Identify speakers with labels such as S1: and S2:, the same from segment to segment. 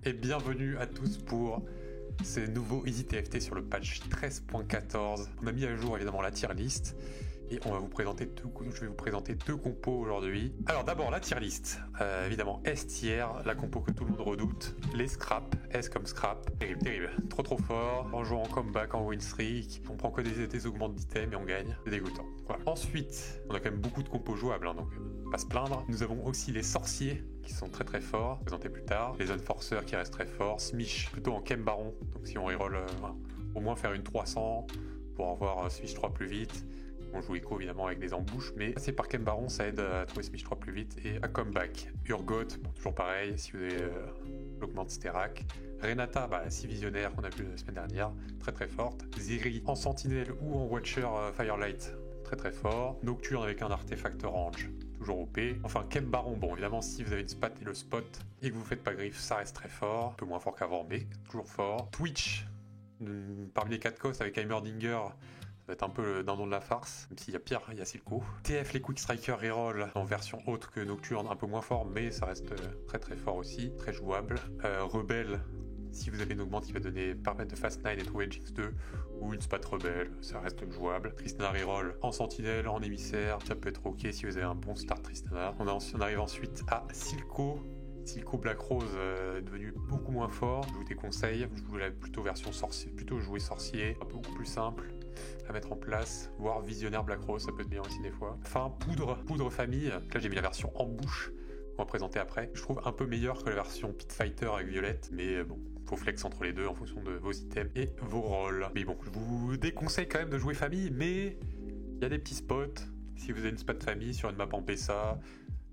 S1: et bienvenue à tous pour ces nouveaux Easy TFT sur le patch 13.14. On a mis à jour évidemment la tier list et je vais vous présenter deux compos aujourd'hui. Alors d'abord la tier list, évidemment S tier, la compo que tout le monde redoute, les scraps, S comme scrap, terrible, trop fort, en jouant en comeback, en win streak, on prend que des augmentes d'items et on gagne, c'est dégoûtant. Voilà. Ensuite, on a quand même beaucoup de compos jouables, donc pas se plaindre. Nous avons aussi les sorciers qui sont très forts, présentés plus tard, les enforcers qui restent très forts, Smish plutôt en Chem Baron, donc si on reroll, au moins faire une 300 pour avoir Smish 3 plus vite. On joue Echo évidemment avec des embouches, mais passer par Chem Baron ça aide à trouver Smish 3 plus vite et à comeback. Urgot, toujours pareil, si vous avez l'augmente Sterak. Renata, si visionnaire qu'on a vu la semaine dernière, très forte. Zeri en sentinelle ou en Watcher Firelight, très fort. Nocturne avec un artefact orange, toujours OP. Enfin, Chem Baron, évidemment, si vous avez une spat et le spot et que vous faites pas griffe, ça reste très fort. Un peu moins fort qu'avant, mais toujours fort. Twitch, parmi les 4 costs avec Heimerdinger, ça va être un peu le dindon de la farce, même s'il y a pire, il y a Silco. TF, les Quick Striker Reroll en version haute que Nocturne, un peu moins fort, mais ça reste très fort aussi, très jouable. Rebelle, si vous avez une augmente qui va permettre de Fast 9 et trouver Jinx 2, ou une Spat Rebelle, ça reste jouable. Tristana Reroll en sentinelle, en émissaire, ça peut être ok si vous avez un bon start Tristana. On arrive ensuite à Silco. Silco Black Rose est devenu beaucoup moins fort. Je vous déconseille, je vous la plutôt version sorcier, plutôt jouer sorcier, beaucoup plus simple à mettre en place, voire visionnaire Black Rose, ça peut être bien aussi des fois. Enfin, poudre famille, là j'ai mis la version en bouche, qu'on va présenter après. Je trouve un peu meilleure que la version Pit Fighter avec Violette, mais bon, faut flex entre les deux en fonction de vos items et vos rôles. Mais bon, je vous déconseille quand même de jouer famille, mais il y a des petits spots. Si vous avez une spot de famille sur une map en PSA,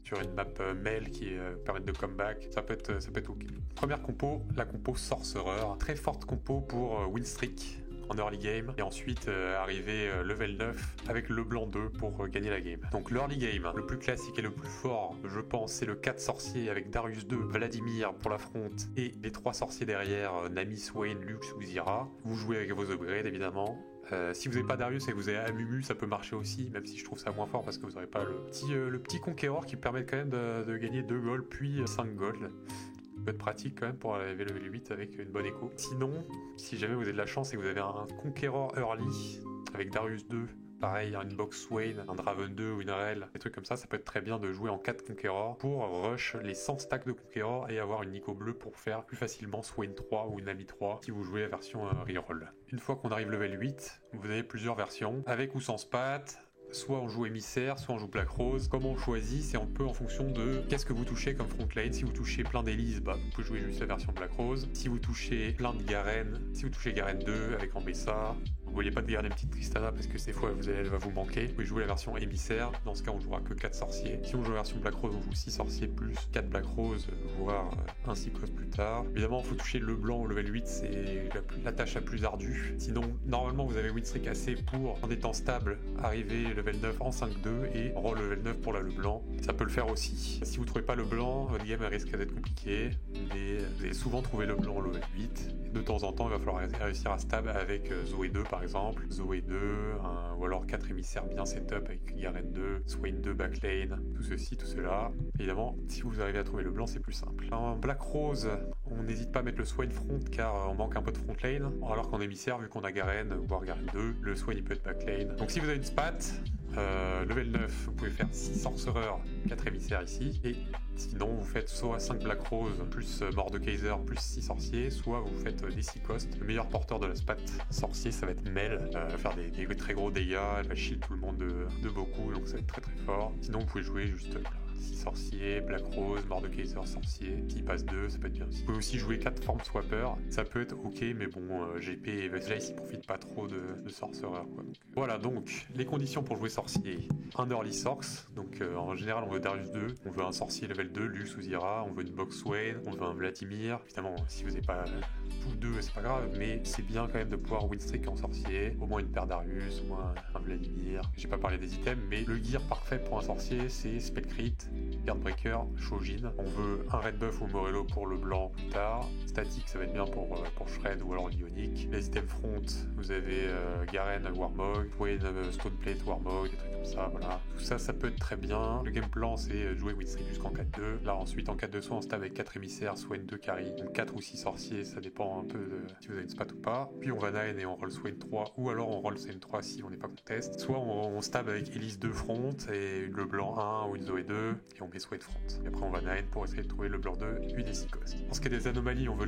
S1: sur une map mail qui permet de comeback, ça peut être ok. Première compo, la compo Sorcerer, très forte compo pour win streak en early game, et ensuite arriver level 9 avec le blanc 2 pour gagner la game. Donc l'early game, le plus classique et le plus fort, je pense, c'est le 4 sorciers avec Darius 2, Vladimir pour l'affronte, et les 3 sorciers derrière, Nami, Swain, Lux ou Zyra. Vous jouez avec vos upgrades évidemment. Si vous n'avez pas Darius et que vous avez Amumu, ça peut marcher aussi, même si je trouve ça moins fort parce que vous n'aurez pas le petit Conqueror qui permet quand même de gagner 2 gold puis 5 gold. Ça peut être pratique quand même pour arriver level 8 avec une bonne écho. Sinon, si jamais vous avez de la chance et que vous avez un Conqueror early avec Darius 2, pareil, une box Swain, un Draven 2 ou une Rel, des trucs comme ça peut être très bien de jouer en 4 Conqueror pour rush les 100 stacks de Conqueror et avoir une Nico bleue pour faire plus facilement Swain 3 ou une Nami 3 si vous jouez la version reroll. Une fois qu'on arrive level 8, vous avez plusieurs versions, avec ou sans spat. Soit on joue émissaire, soit on joue Black Rose. Comment on choisit, c'est un peu en fonction de qu'est-ce que vous touchez comme front lane. Si vous touchez plein d'Elise, vous pouvez jouer juste la version Black Rose. Si vous touchez plein de Garen, si vous touchez Garen 2 avec Ambessa, vous ne voyez pas de garder une petite Tristana parce que des fois elle va vous manquer. Vous pouvez jouer la version émissaire, dans ce cas on jouera que 4 sorciers. Si on joue la version Black Rose, on joue 6 sorciers plus 4 Black Rose, voire un Cyclops plus tard. Évidemment, il faut toucher le blanc au level 8, c'est la tâche la plus ardue. Sinon, normalement vous avez win streak assez pour, en étant stable, arriver level 9 en 5-2 et roll level 9 pour le blanc. Ça peut le faire aussi. Si vous trouvez pas le blanc, votre game risque d'être compliqué, mais vous allez souvent trouver le blanc au level 8. Et de temps en temps, il va falloir réussir à stab avec Zoé 2 par exemple, Zoé 2, ou alors 4 émissaires bien setup avec Garen 2, Swain 2 backlane, tout ceci, tout cela. Évidemment, si vous arrivez à trouver le blanc, c'est plus simple. En Black Rose, on n'hésite pas à mettre le Swain front car on manque un peu de front lane, alors qu'en émissaire, vu qu'on a Garen, voire Garen 2, le Swain il peut être backlane. Donc si vous avez une spat, level 9, vous pouvez faire 6 sorcereurs, 4 émissaires ici, et sinon vous faites soit 5 Black Rose plus Mordekaiser plus 6 sorciers, soit vous faites des 6 costs. Le meilleur porteur de la spat sorcier ça va être Mel, elle va faire des très gros dégâts, elle va shield tout le monde de beaucoup, donc ça va être très fort. Sinon vous pouvez jouer juste 6 sorciers, Black Rose, Mordekaiser sorcier, qui passe 2, ça peut être bien aussi. Vous pouvez aussi jouer 4 formes swapper, ça peut être ok, mais bon, GP et Jace ils profitent pas trop de sorcereurs quoi. Donc, voilà donc les conditions pour jouer sorcier. Un early source, donc en général on veut Darius 2, on veut un sorcier level 2, Lux ou Zyra, on veut une box Swain, on veut un Vladimir. Évidemment si vous n'avez pas tous deux c'est pas grave, mais c'est bien quand même de pouvoir win streak en sorcier, au moins une paire Darius, au moins un Vladimir. J'ai pas parlé des items, mais le gear parfait pour un sorcier c'est Spell Crit, Guardbreaker, Shojin. On veut un red buff ou Morello pour le blanc plus tard. Statique, ça va être bien pour Shred ou alors Ionic. Les items front, vous avez Garen, Warmog, Swain, Stoneplate, Warmog, des trucs comme ça, voilà. Tout ça, ça peut être très bien. Le game plan, c'est jouer Winstreak jusqu'en 4-2. Là, ensuite, en 4-2, soit on stab avec 4 émissaires, Swain 2 carry, donc 4 ou 6 sorciers, ça dépend un peu de si vous avez une spat ou pas. Puis on va 9 et on roll Swain 3, ou alors on roll Swain 3 si on n'est pas contest. Soit on stab avec Elise 2 front et le blanc 1 ou une Zoé 2, et on met Swain front. Et après, on va 9 pour essayer de trouver le blanc 2, une et 6 cost. En ce qui est des anomalies, on veut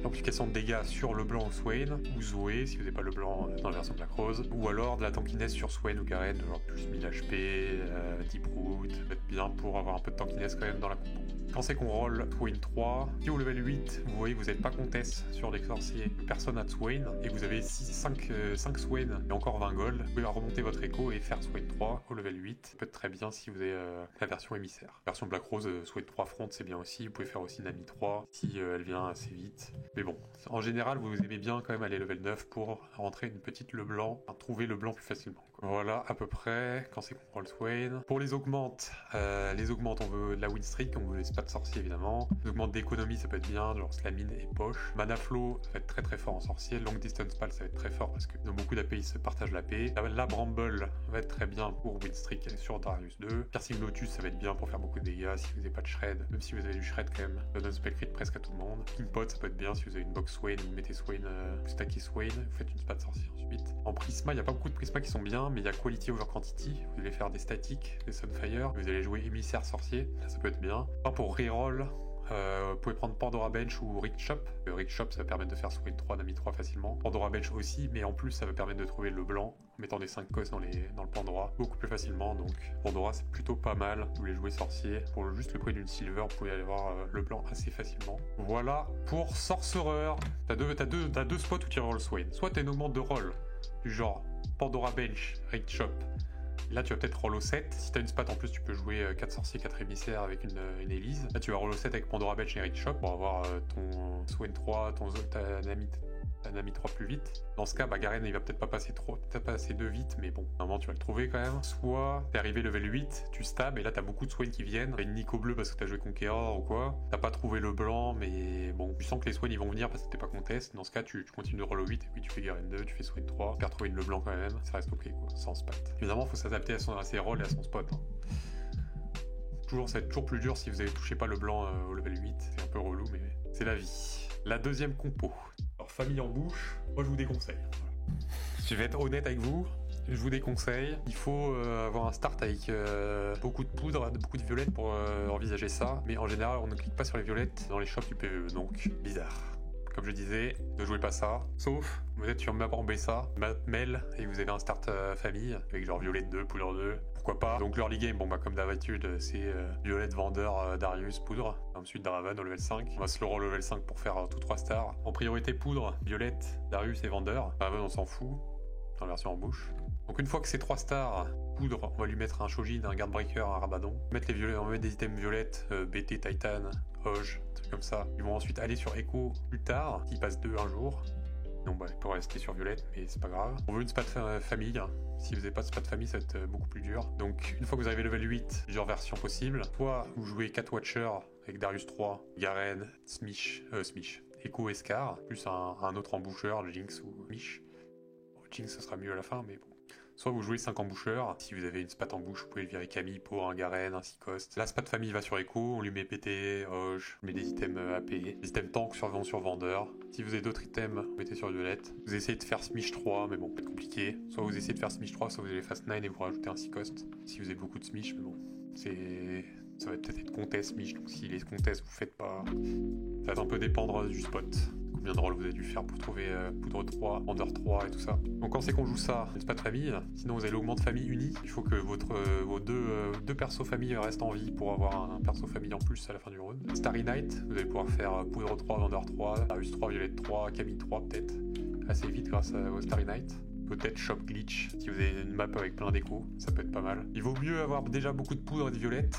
S1: l'amplification de dégâts sur le blanc Swain, ou Zoé, si vous n'avez pas le blanc dans la version Black Rose, ou alors de la tankiness sur Swain ou Garen, genre plus 1000 HP, Deep Root, ça va être bien pour avoir un peu de tankiness quand même dans la compo. Quand c'est qu'on roll Swain 3, si au level 8, vous voyez, vous n'êtes pas contest sur les sorciers, personne n'a de Swain, et vous avez 5 Swain et encore 20 gold, vous pouvez remonter votre écho et faire Swain 3 au level 8. Ça peut être très bien si vous avez la version émissaire. Version Black Rose, Swain 3 front, c'est bien aussi. Vous pouvez faire aussi Nami 3 si elle vient assez vite. Mais bon, en général, vous aimez bien quand même aller level 9 pour rentrer une petite le blanc, trouver le blanc plus facilement. Voilà, à peu près, quand c'est qu'on roll Swain. Pour les augmentes, on veut de la win streak, on veut les spats sorciers évidemment. Les augmentes d'économie, ça peut être bien, genre Slamine et Poche. Mana flow, ça va être très très fort en sorcier. Long distance pal, ça va être très fort parce que dans beaucoup d'AP, ils se partagent l'AP. La Bramble va être très bien pour win streak sur Darius 2. Piercing Lotus, ça va être bien pour faire beaucoup de dégâts si vous n'avez pas de shred. Même si vous avez du shred quand même, ça donne spell crit presque à tout le monde. King Pot, ça peut être bien si vous avez une box Swain, vous mettez Swain, vous stackez Swain, vous faites une spat sorcier ensuite. En Prisma, il n'y a pas beaucoup de Prisma qui sont bien, mais il y a Quality over Quantity. Vous allez faire des statiques, des Sunfire, vous allez jouer émissaire sorcier, ça peut être bien. Enfin, pour reroll, vous pouvez prendre Pandora Bench ou Rick Shop. Rick Shop, ça va permettre de faire Swain 3, Nami 3 facilement. Pandora Bench aussi, mais en plus, ça va permettre de trouver le blanc en mettant des 5 costs dans le Pandora beaucoup plus facilement. Donc, Pandora, c'est plutôt pas mal. Vous voulez jouer sorcier. Pour juste le prix d'une silver, vous pouvez aller voir le blanc assez facilement. Voilà pour Sorcerer. T'as deux spots où tu rolls Swain. Soit t'as une augmente de roll, du genre Pandora Bench, Rick Shop. Là, tu vas peut-être roll au 7. Si tu as une spat, en plus, tu peux jouer 4 sorciers, 4 émissaires avec une Elise. Là, tu vas roll au 7 avec Pandora Bench et Rick Shop pour avoir ton Swain 3, ta Nami 3 plus vite. Dans ce cas, Garen, il va peut-être pas passer 2 vite, mais bon, normalement, tu vas le trouver quand même. Soit t'es arrivé level 8, tu stab, et là, t'as beaucoup de Swain qui viennent. T'as une Nico bleue parce que t'as joué Conqueror ou quoi. T'as pas trouvé le blanc, mais bon, tu sens que les Swain, ils vont venir parce que t'es pas contest. Dans ce cas, tu continues de roll au 8, et puis tu fais Garen 2, tu fais Swain 3. Tu retrouver le blanc quand même, ça reste ok, quoi, sans spat. Évidemment, faut s'adapter à ses rolls et à son spot. Hein. Ça va être toujours plus dur si vous avez touché pas le blanc au level 8. C'est un peu relou, mais c'est la vie. La deuxième compo. Alors, famille en bouche, moi je vous déconseille. Voilà. Je vais être honnête avec vous, je vous déconseille. Il faut avoir un start avec beaucoup de poudre, beaucoup de violettes pour envisager ça. Mais en général, on ne clique pas sur les violettes dans les shops du PvE, donc bizarre. Comme je disais, ne jouez pas ça, sauf vous êtes sur map en Bessa, map Mel, et vous avez un start famille, avec genre violette 2, poudre 2, pourquoi pas. Donc l'early game, comme d'habitude, c'est violette, vendeur, Darius, poudre. Ensuite Draven au level 5. On va se le roll au level 5 pour faire tout 3 stars. En priorité poudre, violette, Darius et vendeur. Draven on s'en fout, dans la version en bouche. Donc une fois que c'est 3 stars, poudre, on va lui mettre un Shojin, un Guardbreaker, un Rabadon. On va mettre des items violettes, BT, Titan, Hoge, trucs comme ça. Ils vont ensuite aller sur Echo plus tard, s'ils passent 2 un jour. Donc il peut rester sur violette, mais c'est pas grave. On veut une spat famille. Si vous n'avez pas de spat famille, ça va être beaucoup plus dur. Donc une fois que vous arrivez level 8, plusieurs versions possibles. Soit vous jouez 4 Watchers avec Darius 3, Garen, Smish, Echo et Scar, plus un autre emboucheur, Jinx ou Mish. Bon, Jinx, ça sera mieux à la fin, mais bon. Soit vous jouez 5 emboucheurs, si vous avez une spat en bouche, vous pouvez le virer Camille pour un Garen, un Seacost. La spat famille va sur Echo, on lui met PT, Hoge, on met des items AP, des items tank sur vendeur. Si vous avez d'autres items, vous mettez sur violette. Vous essayez de faire Smish 3, mais bon, peut-être compliqué. Soit vous essayez de faire Smish 3, soit vous allez Fast 9 et vous rajoutez un Seacost. Si vous avez beaucoup de Smish, mais bon, ça va peut-être être contest Smish, donc si les contests vous faites pas, ça va un peu dépendre du spot. Combien de rolls vous avez dû faire pour trouver poudre 3, vendeur 3 et tout ça. Donc quand c'est qu'on joue ça, c'est pas de famille. Sinon vous avez l'augmente famille unie. Il faut que vos deux persos famille restent en vie pour avoir un perso famille en plus à la fin du round. Starry Night, vous allez pouvoir faire poudre 3, vendeur 3, Darius 3, violette 3, Camille 3 peut-être. Assez vite grâce au Starry Night. Peut-être Shop Glitch, si vous avez une map avec plein d'échos, ça peut être pas mal. Il vaut mieux avoir déjà beaucoup de poudre et de violette,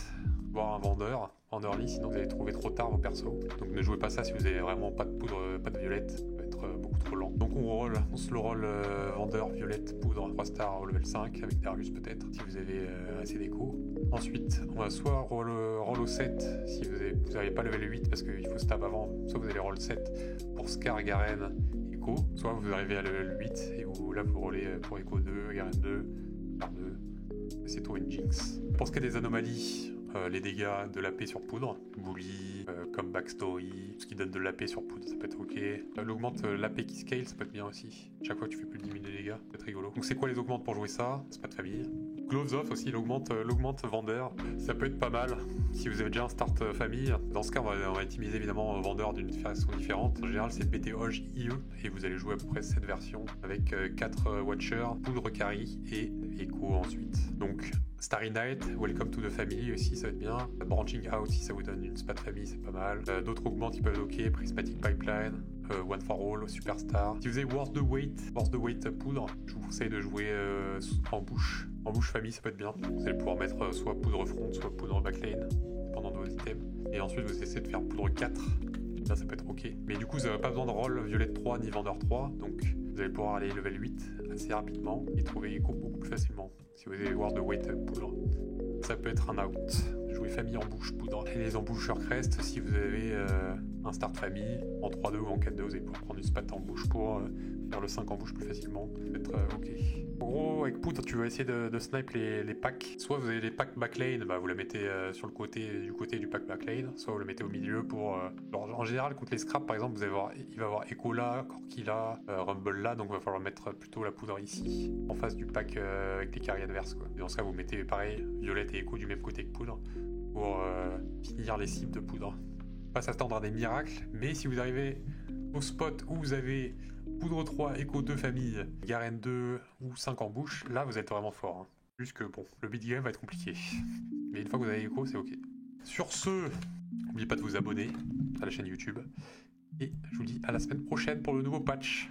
S1: voire un vendeur en early, sinon vous allez trouver trop tard vos persos. Donc ne jouez pas ça si vous avez vraiment pas de poudre, pas de violette, ça peut être être beaucoup trop lent. Donc on se le roll vendeur, violette, poudre, 3 stars au level 5, avec Darius peut-être, si vous avez assez d'écho. Ensuite, on va soit roll au 7, si vous n'avez pas level 8, parce qu'il faut stab avant, soit vous allez roll 7 pour Scar, Garen, Echo, soit vous arrivez à level 8, et là vous rollez pour Echo 2, Garen 2, Scar 2, essayez de trouver une Jinx. Pour ce qui est des anomalies, les dégâts de l'AP sur poudre, bully, comme backstory, ce qui donne de l'AP sur poudre, ça peut être ok. L'augmente l'AP qui scale, ça peut être bien aussi. Chaque fois que tu fais plus de 10 000 de dégâts, ça peut être rigolo. Donc c'est quoi les augmentes pour jouer ça? C'est pas de famille. Gloves off aussi, l'augmente vendeur, ça peut être pas mal si vous avez déjà un start famille. Dans ce cas, on va optimiser évidemment vendeur d'une façon différente. En général, c'est PT Hoge IE et vous allez jouer à peu près cette version avec 4 Watchers, poudre carry et Echo ensuite. Donc Starry Night, Welcome to the Family aussi, ça va être bien. Branching Out, si ça vous donne une spat famille, c'est pas mal. D'autres augmentes qui peuvent être ok, Prismatic Pipeline, One for All, Superstar. Si vous avez Worth the Weight poudre, je vous conseille de jouer en bouche. En bouche famille, ça peut être bien. Vous allez pouvoir mettre soit poudre front, soit poudre backlane, dépendant de vos items. Et ensuite, vous essayez de faire poudre 4. Là, ça peut être ok. Mais du coup, vous n'avez pas besoin de roll violette 3 ni vendeur 3. Donc, vous allez pouvoir aller level 8 assez rapidement et trouver Echo beaucoup plus facilement. Si vous avez Worth the Weight poudre, ça peut être un out. Jouer famille en bouche poudre. Et les emboucheurs crest, si vous avez un start famille en 3-2 ou en 4-2, vous allez pouvoir prendre une spat en bouche pour faire le 5 en bouche plus facilement. Ça peut être ok. En gros, avec poudre, tu vas essayer de snipe les packs. Soit vous avez les packs backlane, vous la mettez sur le côté du pack backlane, soit vous le mettez au milieu pour... en général, contre les scraps, par exemple, il va y avoir Echo là, Corki là, Rumble là, donc il va falloir mettre plutôt la poudre ici, en face du pack avec les carrés adverses, quoi. Et dans ce cas, vous mettez pareil, violette et Echo du même côté que poudre, pour finir les cibles de poudre. Pas s'attendre à des miracles, mais si vous arrivez au spot où vous avez poudre 3, Echo 2 famille, Garen 2 ou 5 en bouche, là vous êtes vraiment fort. Hein. Juste que bon, le bid game va être compliqué. Mais une fois que vous avez Echo, c'est ok. Sur ce, n'oubliez pas de vous abonner à la chaîne YouTube. Et je vous dis à la semaine prochaine pour le nouveau patch.